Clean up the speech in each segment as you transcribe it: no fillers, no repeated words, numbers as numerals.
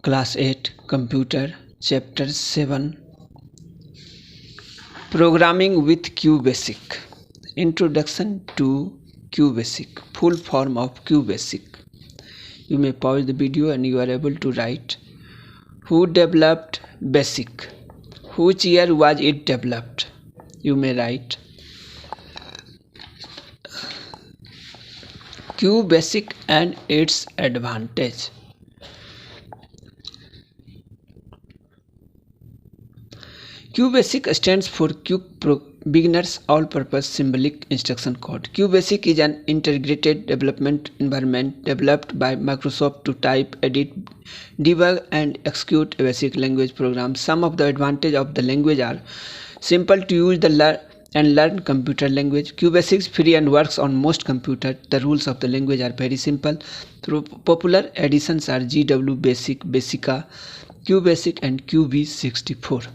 Class 8 Computer Chapter 7 Programming with QBasic. Introduction to QBasic. Full form of QBasic. You may pause the video and you are able to write who developed BASIC, which year was it developed. You may write QBasic and its advantage. QBasic stands for Quick Beginners All-Purpose Symbolic Instruction Code. QBasic is an integrated development environment developed by Microsoft to type, edit, debug, and execute a basic language program. Some of the advantages of the language are simple to use and learn computer language. QBasic is free and works on most computers. The rules of the language are very simple. Popular additions are GW Basic, Basica, QBasic, and QB64.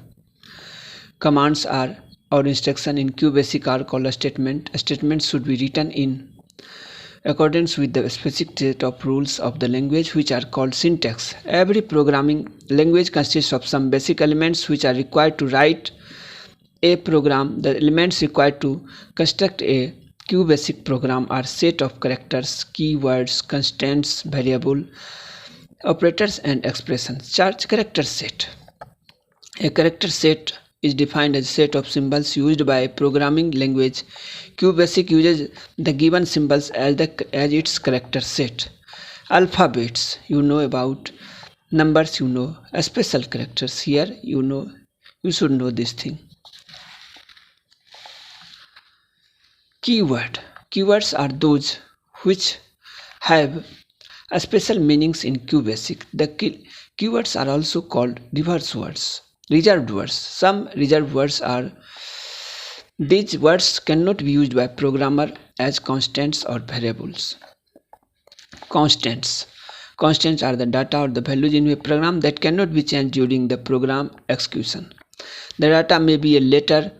Commands are or instruction in QBasic are called a statement. A statement should be written in accordance with the specific set of rules of the language, which are called syntax. Every programming language consists of some basic elements which are required to write a program. The elements required to construct a QBasic program are set of characters, keywords, constants, variable, operators, and expressions. Character set. A character set is defined as a set of symbols used by a programming language. QBasic uses the given symbols as its character set. Alphabets, you know about. Numbers, you know. Special characters, here you know. You should know this thing. Keywords are those which have special meanings in QBasic. The keywords are also called reserved words. Some reserved words are these words cannot be used by programmer as constants or variables. Constants are the data or the values in a program that cannot be changed during the program execution. The data may be a letter,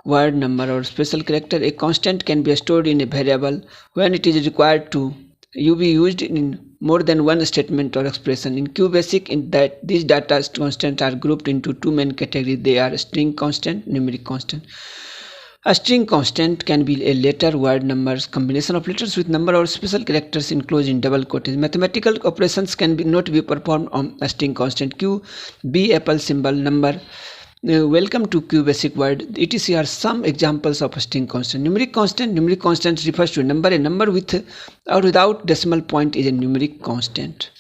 word, number, or special character. A constant can be stored in a variable when it is required to be used in more than one statement or expression. In QBasic, these data constants are grouped into two main categories. They are string constant, numeric constant. A string constant can be a letter, word, numbers, combination of letters with number or special characters enclosed in double quotes. Mathematical operations not be performed on a string constant. Q, B, apple symbol, number. Welcome to QBasic World. etc. are some examples of a string constant. Numeric constant refers to a number. A number with or without decimal point is a numeric constant.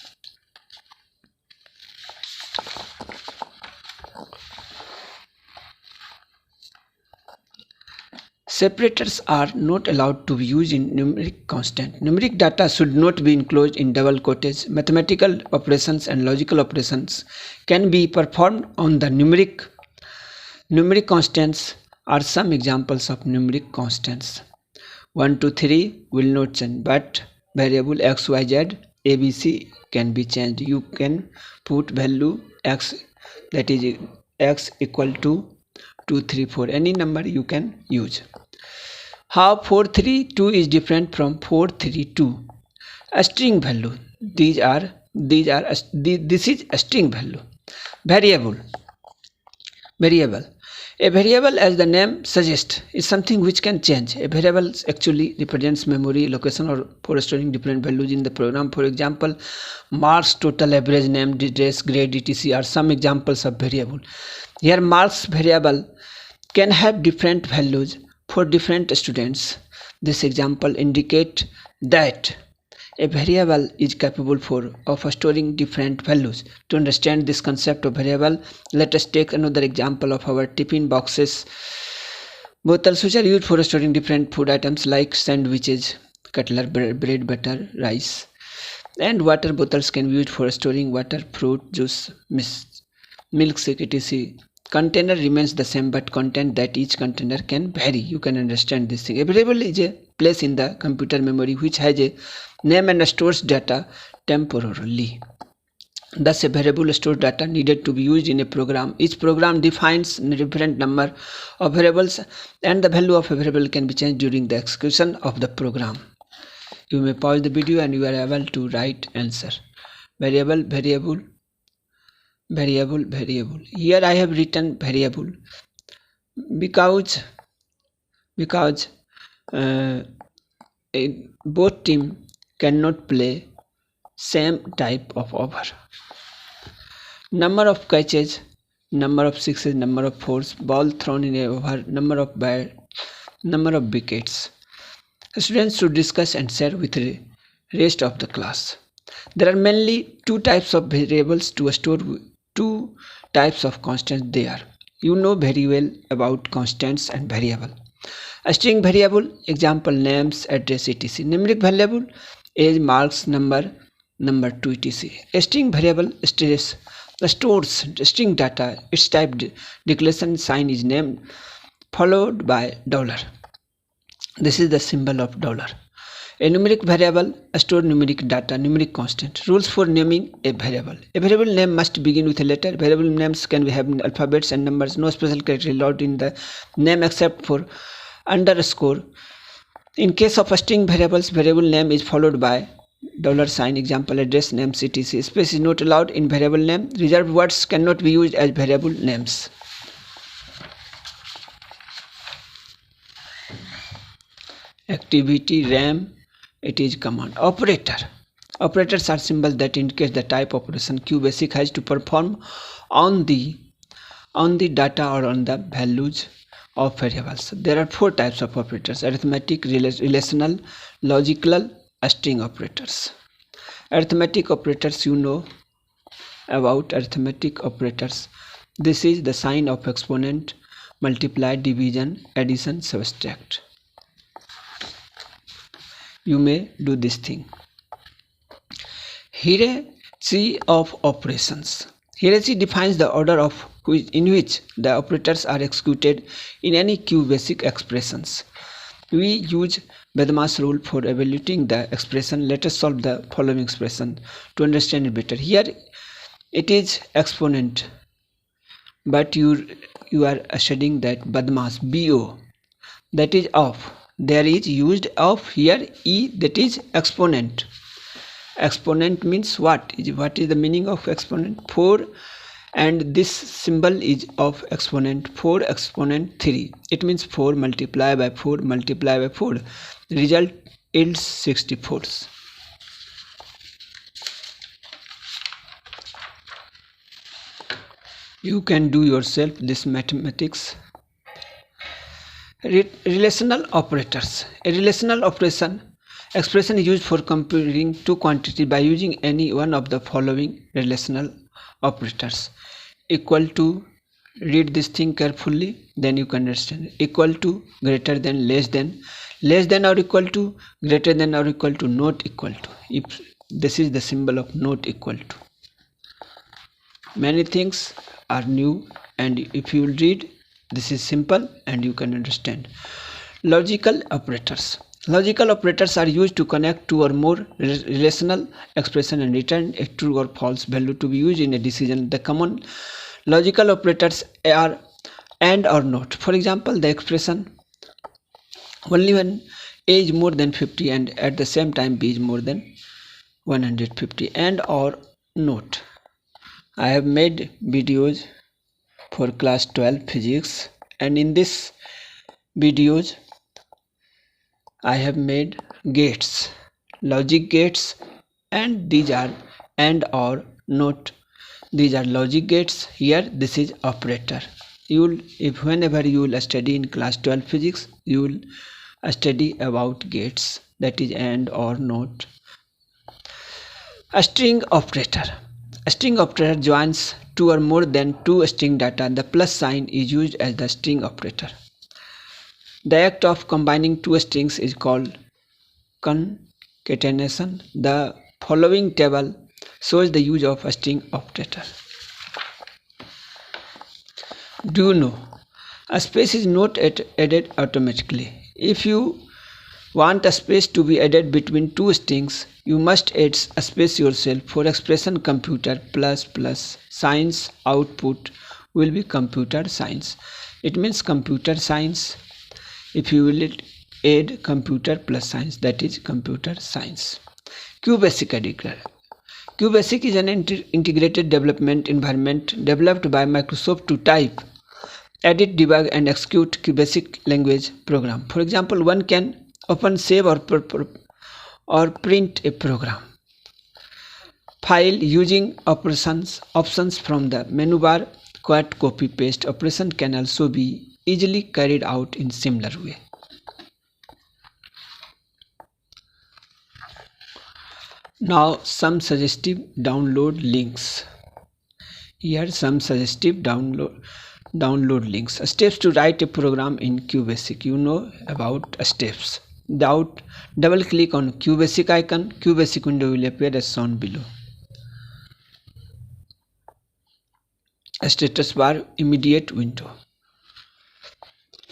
Separators are not allowed to be used in numeric constant. Numeric data should not be enclosed in double quotes. Mathematical operations and logical operations can be performed on the numeric constants are some examples of numeric constants. 1, 2, 3 will not change, but variable x, y, z, a, b, c can be changed. You can put value x, that is x equal to 2, 3, 4. Any number you can use. How 4, 3, 2 is different from 4, 3, 2. A string value. This is a string value. Variable. A variable, as the name suggests, is something which can change. A variable actually represents memory location or for storing different values in the program. For example, marks, total, average, name, dress, grade, etc. are some examples of variable. Here marks variable can have different values for different students. This example indicates that a variable is capable of storing different values. To understand this concept of variable, let us take another example of our tiffin boxes. Bottles which are used for storing different food items like sandwiches, cutler, bread, butter, rice. And water bottles can be used for storing water, fruit, juice, milkshake, etc. Container remains the same, but content that each container can vary. You can understand this thing. A variable is a place in the computer memory which has a name and stores data temporarily. Thus, a variable stores data needed to be used in a program. Each program defines a different number of variables, and the value of a variable can be changed during the execution of the program. You may pause the video and you are able to write answer. Variable, variable. Here I have written variable because both team cannot play same type of over. Number of catches, number of sixes, number of fours, ball thrown in a over, number of wickets. Students should discuss and share with the rest of the class. There are mainly two types of variables to store, two types of constants there. You know very well about constants and variable. A string variable, example names, address, etc. Numeric variable, age, marks, number to etc. A string variable stores string data. Its type declaration sign is named followed by $. This is the symbol of $. A numeric variable stores numeric data, numeric constant. Rules for naming a variable. A variable name must begin with a letter. Variable names can have alphabets and numbers. No special character allowed in the name except for underscore. In case of string variables, variable name is followed by $, example address, name, etc. Space is not allowed in variable name. Reserved words cannot be used as variable names. Activity RAM, it is command. Operators are symbols that indicate the type of operation QBasic has to perform on the data or on the values of variables. There are four types of operators: arithmetic, relational, logical, string operators. Arithmetic operators, you know about arithmetic operators. This is the sign of exponent, multiply, division, addition, subtract. You may do this thing. Hierarchy of operations. Hierarchy defines the order in which the operators are executed in any QBasic expressions. We use Bedmarsh rule for evaluating the expression. Let us solve the following expression to understand it better. Here it is exponent, but you are studying that Bedmarsh, BO, that is of. There is used of here E, that is exponent. Exponent means what is the meaning of exponent? 4, and this symbol is of exponent. 4 exponent 3. It means 4 multiplied by 4 multiplied by 4. The result yields 64. You can do yourself this mathematics. Relational operators. A relational expression is used for comparing two quantities by using any one of the following relational operators. Equal to, read this thing carefully, then you can understand. Equal to, greater than, less than or equal to, greater than or equal to, not equal to. If this is the symbol of not equal to. Many things are new, and if you will read, this is simple and you can understand. Logical operators. Logical operators are used to connect two or more relational expression and return a true or false value to be used in a decision. The common logical operators are and or not. For example, the expression only when A is more than 50 and at the same time B is more than 150, and or not. I have made videos for class 12 physics, and in this videos I have made gates, logic gates, and these are and or not. These are logic gates. Here this is operator. Whenever you will study in class 12 physics, you will study about gates, that is and or not. A string operator. A string operator joins two or more than two string data. The plus sign is used as the string operator. The act of combining two strings is called concatenation. The following table shows the use of a string operator. Do you know a space is not added automatically? If you want a space to be added between two strings, you must add a space yourself. For expression computer plus science, output will be computer science. It means computer science. If you will add computer plus science, that is computer science. QBasic addition. QBasic is an integrated development environment developed by Microsoft to type, edit, debug, and execute QBasic language program. For example, one can open, save, or print a program file using options from the menu bar. Cut, copy, paste operation can also be easily carried out in similar way. Now some suggestive download links. Here some suggestive download links. Steps to write a program in QBasic. You know about steps. Double click on QBasic icon. QBasic window will appear as shown below. Status bar, immediate window.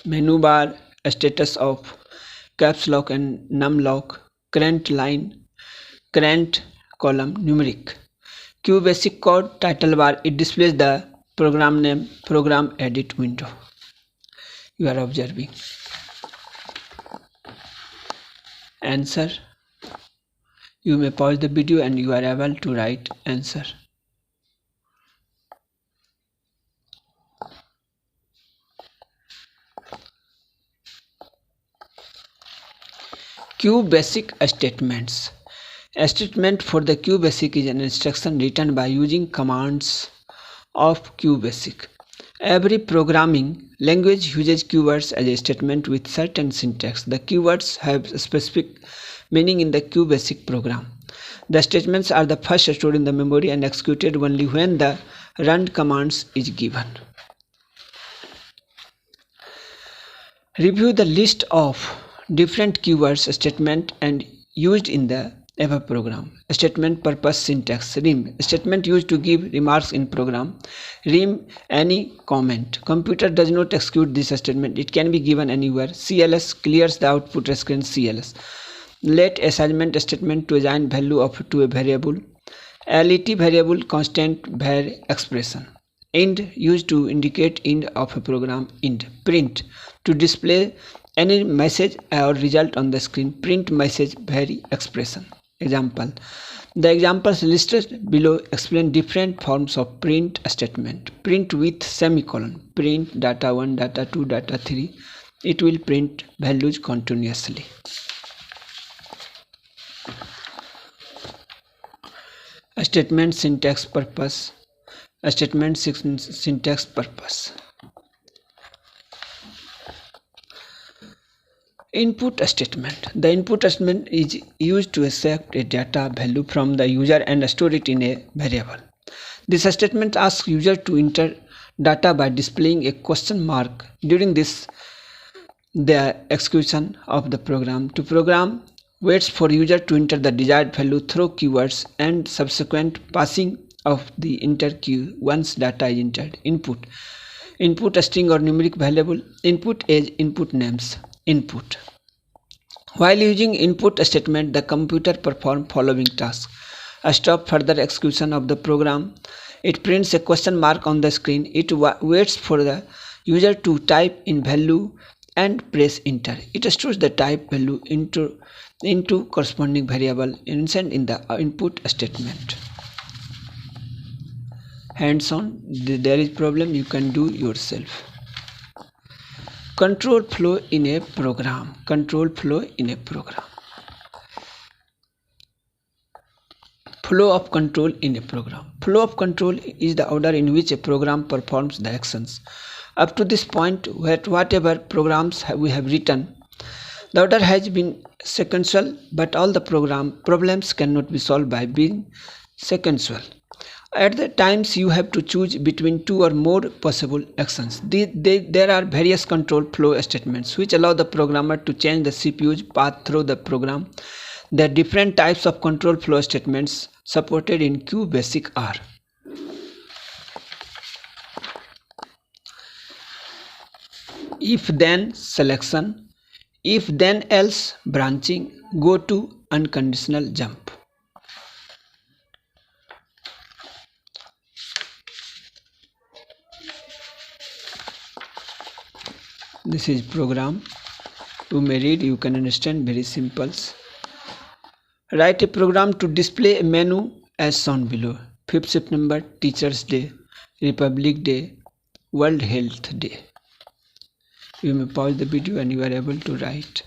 Menu bar, status of caps lock and num lock, current line, current column, numeric. QBasic code, title bar, it displays the program name, program edit window. You are observing. Answer. You may pause the video and you are able to write answer. QBasic statements. A statement for the QBasic is an instruction written by using commands of QBasic. Every programming language uses keywords as a statement with certain syntax. The keywords have specific meaning in the QBasic program. The statements are the first stored in the memory and executed only when the run commands is given. Review the list of different keywords statement and used in the above program. Statement purpose syntax. Rem. Statement used to give remarks in program. Rem. Any comment. Computer does not execute this statement. It can be given anywhere. CLS. Clears the output screen. CLS. Let assignment statement to assign value to a variable. LET variable constant var expression. End. Used to indicate end of a program. End. Print. To display any message or result on the screen. Print message vary expression. Example. The examples listed below explain different forms of print statement. Print with semicolon. Print data 1, data 2, data 3. It will print values continuously. Statement syntax purpose. Statement syntax purpose. Input statement. The input statement is used to accept a data value from the user and store it in a variable. This statement asks user to enter data by displaying a question mark during the execution of the program. To program waits for user to enter the desired value through keywords and subsequent passing of the enter key once data is entered. Input. Input string or numeric variable. Input age. Input names. Input. While using input statement, the computer performs following tasks. Stop further execution of the program. It prints a question mark on the screen. It waits for the user to type in value and press enter. It stores the type value into corresponding variable inserted in the input statement. Hands-on, there is problem you can do yourself. Control flow in a program. Control flow in a program. Flow of control in a program. Flow of control is the order in which a program performs the actions. Up to this point, whatever programs we have written, the order has been sequential, but all the problems cannot be solved by being sequential. At the times you have to choose between two or more possible actions. There are various control flow statements which allow the programmer to change the CPU's path through the program. The different types of control flow statements supported in QBasic are: if then selection, if then else branching, go to, unconditional jump. This is program. You may read, you can understand, very simple. Write a program to display a menu as shown below. 5th September, Teachers Day, Republic Day, World Health Day. You may pause the video and you are able to write.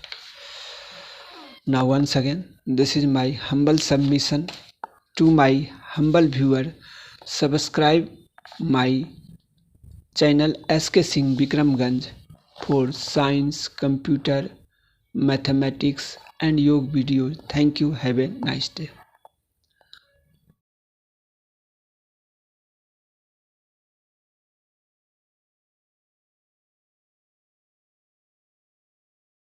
Now once again, this is my humble submission to my humble viewer. Subscribe my channel SK Singh Bikramganj for science, computer, mathematics and yoga videos. Thank you. Have a nice day.